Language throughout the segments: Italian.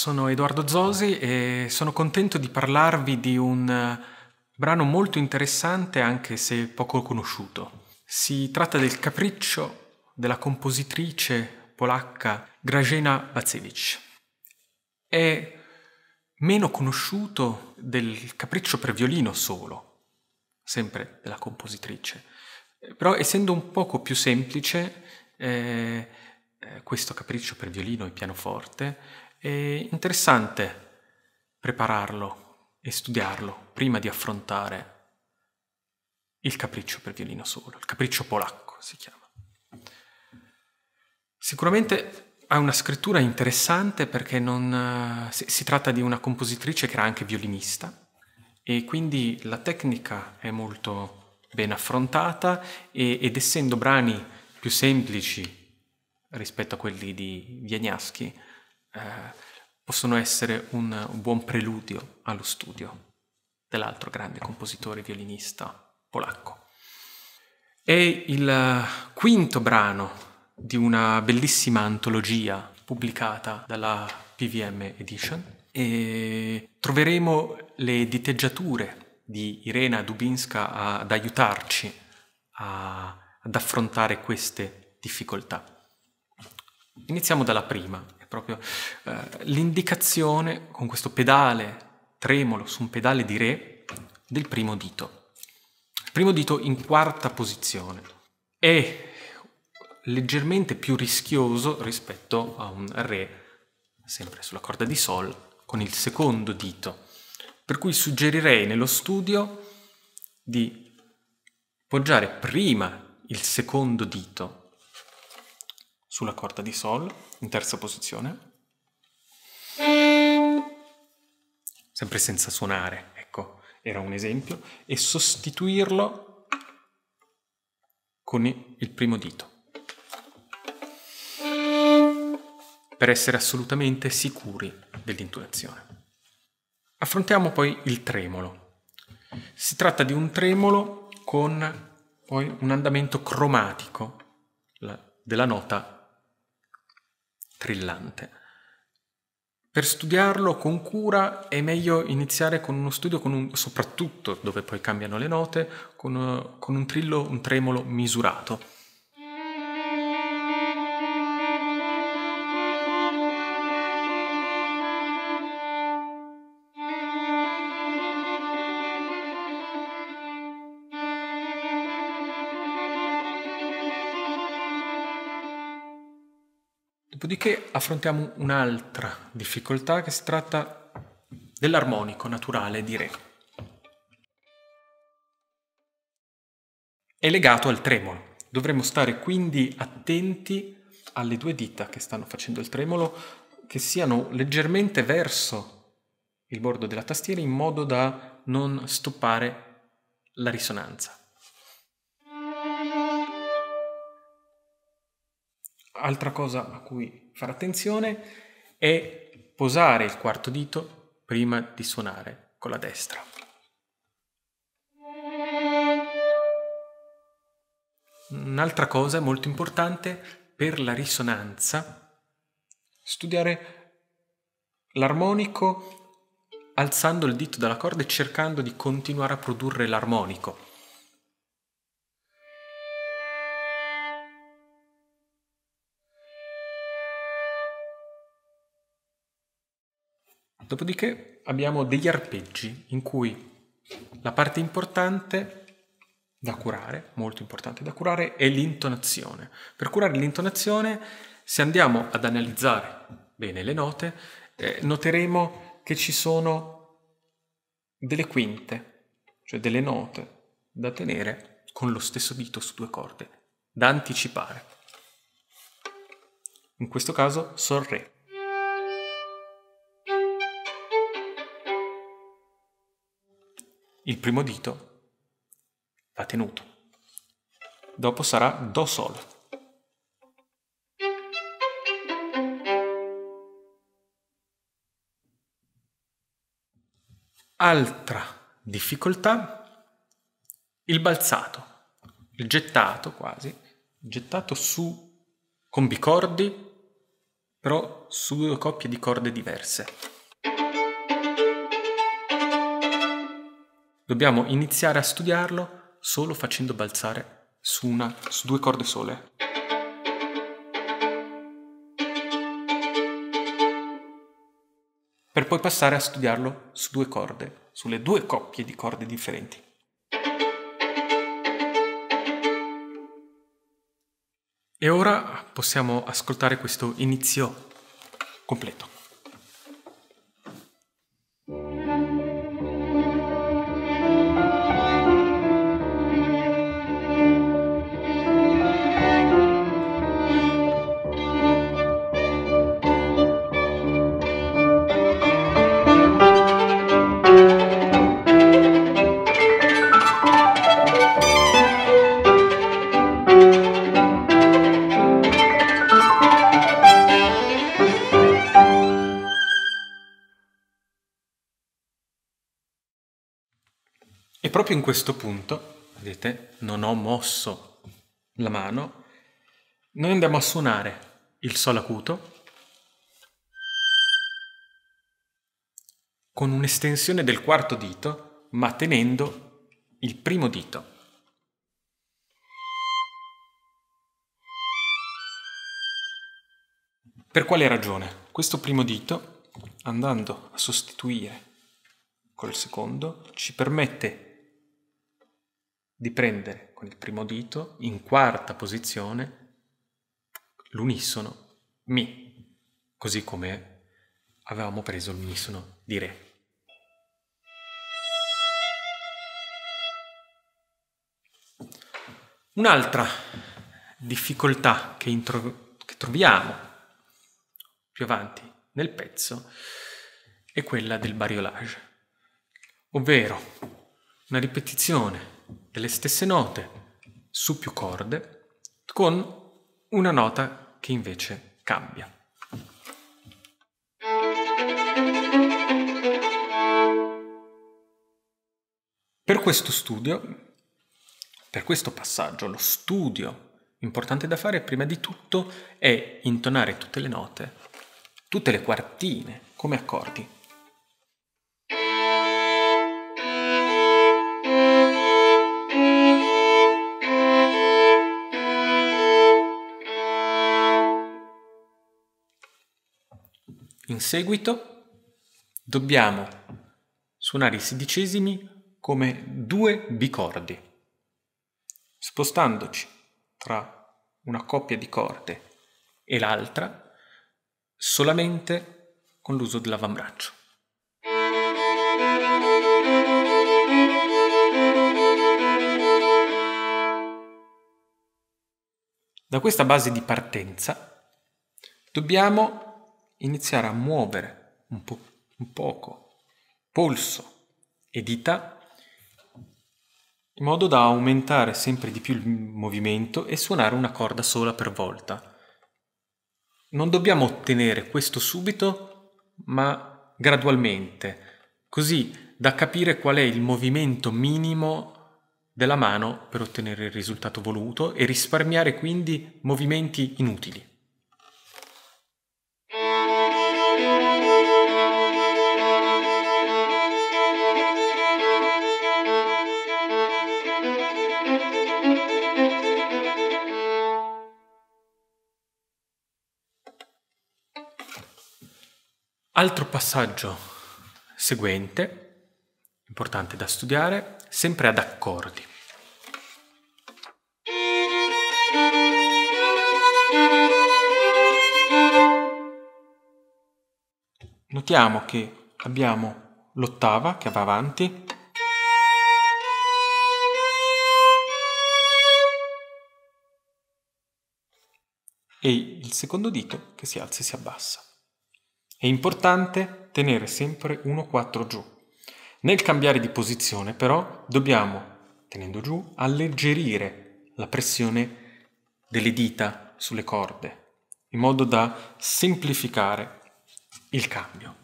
sono Edoardo Zosi e sono contento di parlarvi di un brano molto interessante anche se poco conosciuto. Si tratta del Capriccio della compositrice polacca Grażyna Bacewicz. È meno conosciuto del Capriccio per violino solo, sempre della compositrice. Però essendo un poco più semplice, questo Capriccio per violino e pianoforte, è interessante prepararlo e studiarlo prima di affrontare il Capriccio per violino solo, il Capriccio polacco si chiama. Sicuramente ha una scrittura interessante perché si tratta di una compositrice che era anche violinista e quindi la tecnica è molto ben affrontata ed essendo brani più semplici rispetto a quelli di Wieniawski, possono essere un buon preludio allo studio dell'altro grande compositore violinista polacco. È il quinto brano di una bellissima antologia pubblicata dalla PVM Edition e troveremo le diteggiature di Irena Dubinska ad aiutarci ad affrontare queste difficoltà. Iniziamo dalla prima, è proprio l'indicazione con questo pedale tremolo su un pedale di Re del primo dito. Il primo dito in quarta posizione è leggermente più rischioso rispetto a un Re, sempre sulla corda di Sol, con il secondo dito. Per cui suggerirei nello studio di poggiare prima il secondo dito sulla corda di Sol, in terza posizione, sempre senza suonare, ecco, era un esempio, e sostituirlo con il primo dito, per essere assolutamente sicuri dell'intonazione. Affrontiamo poi il tremolo. Si tratta di un tremolo con poi un andamento cromatico della nota trillante. Per studiarlo con cura è meglio iniziare con uno studio soprattutto dove poi cambiano le note, con un tremolo misurato. Dopodiché affrontiamo un'altra difficoltà che si tratta dell'armonico naturale di Re. È legato al tremolo. Dovremmo stare quindi attenti alle due dita che stanno facendo il tremolo, che siano leggermente verso il bordo della tastiera in modo da non stoppare la risonanza. Altra cosa a cui fare attenzione è posare il quarto dito prima di suonare con la destra. Un'altra cosa molto importante per la risonanza, studiare l'armonico alzando il dito dalla corda e cercando di continuare a produrre l'armonico. Dopodiché abbiamo degli arpeggi in cui la parte importante da curare, molto importante da curare, è l'intonazione. Per curare l'intonazione, se andiamo ad analizzare bene le note, noteremo che ci sono delle quinte, cioè delle note da tenere con lo stesso dito su due corde, da anticipare. In questo caso Sol Re. Il primo dito va tenuto. Dopo sarà Do Sol. Altra difficoltà, il balzato, il gettato quasi, gettato su con bicordi, però su 2 coppie di corde diverse. Dobbiamo iniziare a studiarlo solo facendo balzare su 2 corde sole. Per poi passare a studiarlo su 2 corde, sulle 2 coppie di corde differenti. E ora possiamo ascoltare questo inizio completo. E proprio in questo punto, vedete, non ho mosso la mano, noi andiamo a suonare il Sol acuto con un'estensione del 4º dito, ma tenendo il primo dito. Per quale ragione? Questo primo dito, andando a sostituire col secondo, ci permette di prendere con il primo dito, in 4ª posizione, l'unisono Mi, così come avevamo preso l'unisono di Re. Un'altra difficoltà che troviamo più avanti nel pezzo è quella del bariolage, ovvero una ripetizione delle stesse note su più corde con una nota che invece cambia. Per questo studio, per questo passaggio, lo studio importante da fare prima di tutto è intonare tutte le note, tutte le quartine come accordi. In seguito dobbiamo suonare i 16esimi come 2 bicordi, spostandoci tra una coppia di corde e l'altra solamente con l'uso dell'avambraccio. Da questa base di partenza dobbiamo iniziare a muovere un poco polso e dita in modo da aumentare sempre di più il movimento e suonare una corda sola per volta. Non dobbiamo ottenere questo subito, ma gradualmente, così da capire qual è il movimento minimo della mano per ottenere il risultato voluto e risparmiare quindi movimenti inutili. Altro passaggio seguente, importante da studiare, sempre ad accordi. Notiamo che abbiamo l'ottava che va avanti e il secondo dito che si alza e si abbassa. È importante tenere sempre 1-4 giù. Nel cambiare di posizione, però, dobbiamo, tenendo giù, alleggerire la pressione delle dita sulle corde, in modo da semplificare il cambio.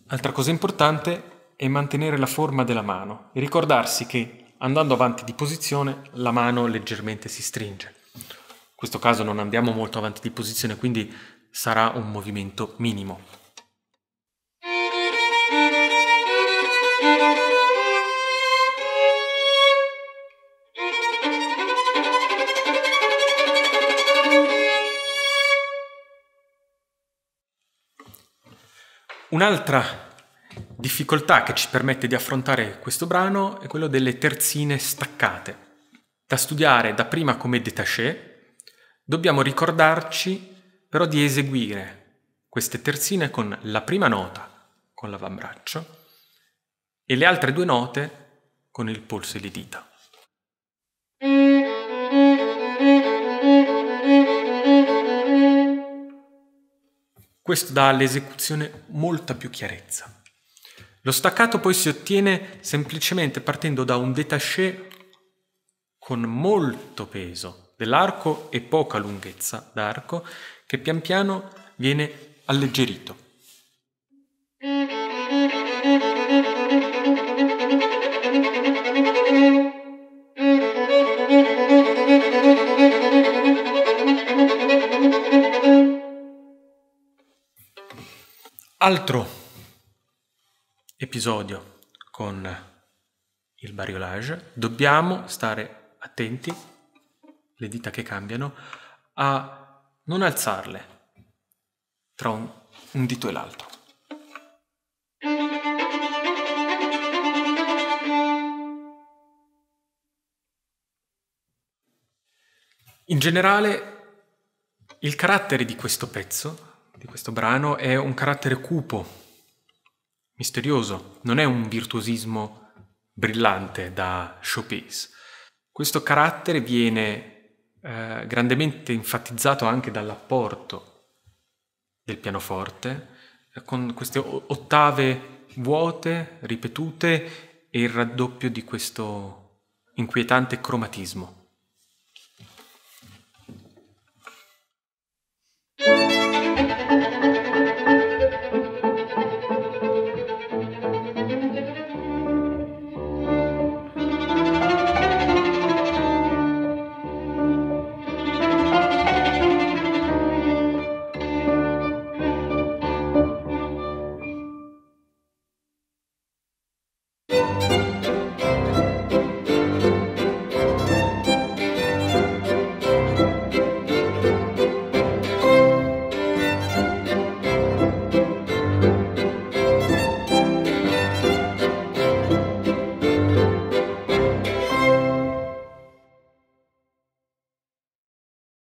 Altra cosa importante è mantenere la forma della mano e ricordarsi che, andando avanti di posizione, la mano leggermente si stringe. In questo caso non andiamo molto avanti di posizione, quindi sarà un movimento minimo. Un'altra difficoltà che ci permette di affrontare questo brano è quello delle terzine staccate. Da studiare dapprima come détaché, dobbiamo ricordarci però di eseguire queste terzine con la prima nota con l'avambraccio e le altre due note con il polso e le dita. Questo dà all'esecuzione molta più chiarezza. Lo staccato poi si ottiene semplicemente partendo da un détaché con molto peso dell'arco e poca lunghezza d'arco, che pian piano viene alleggerito. Altro episodio con il bariolage, dobbiamo stare attenti, le dita che cambiano, a non alzarle tra un dito e l'altro. In generale, il carattere di questo pezzo, di questo brano, è un carattere cupo, misterioso, non è un virtuosismo brillante da showpiece. Questo carattere viene grandemente enfatizzato anche dall'apporto del pianoforte, con queste ottave vuote, ripetute, e il raddoppio di questo inquietante cromatismo.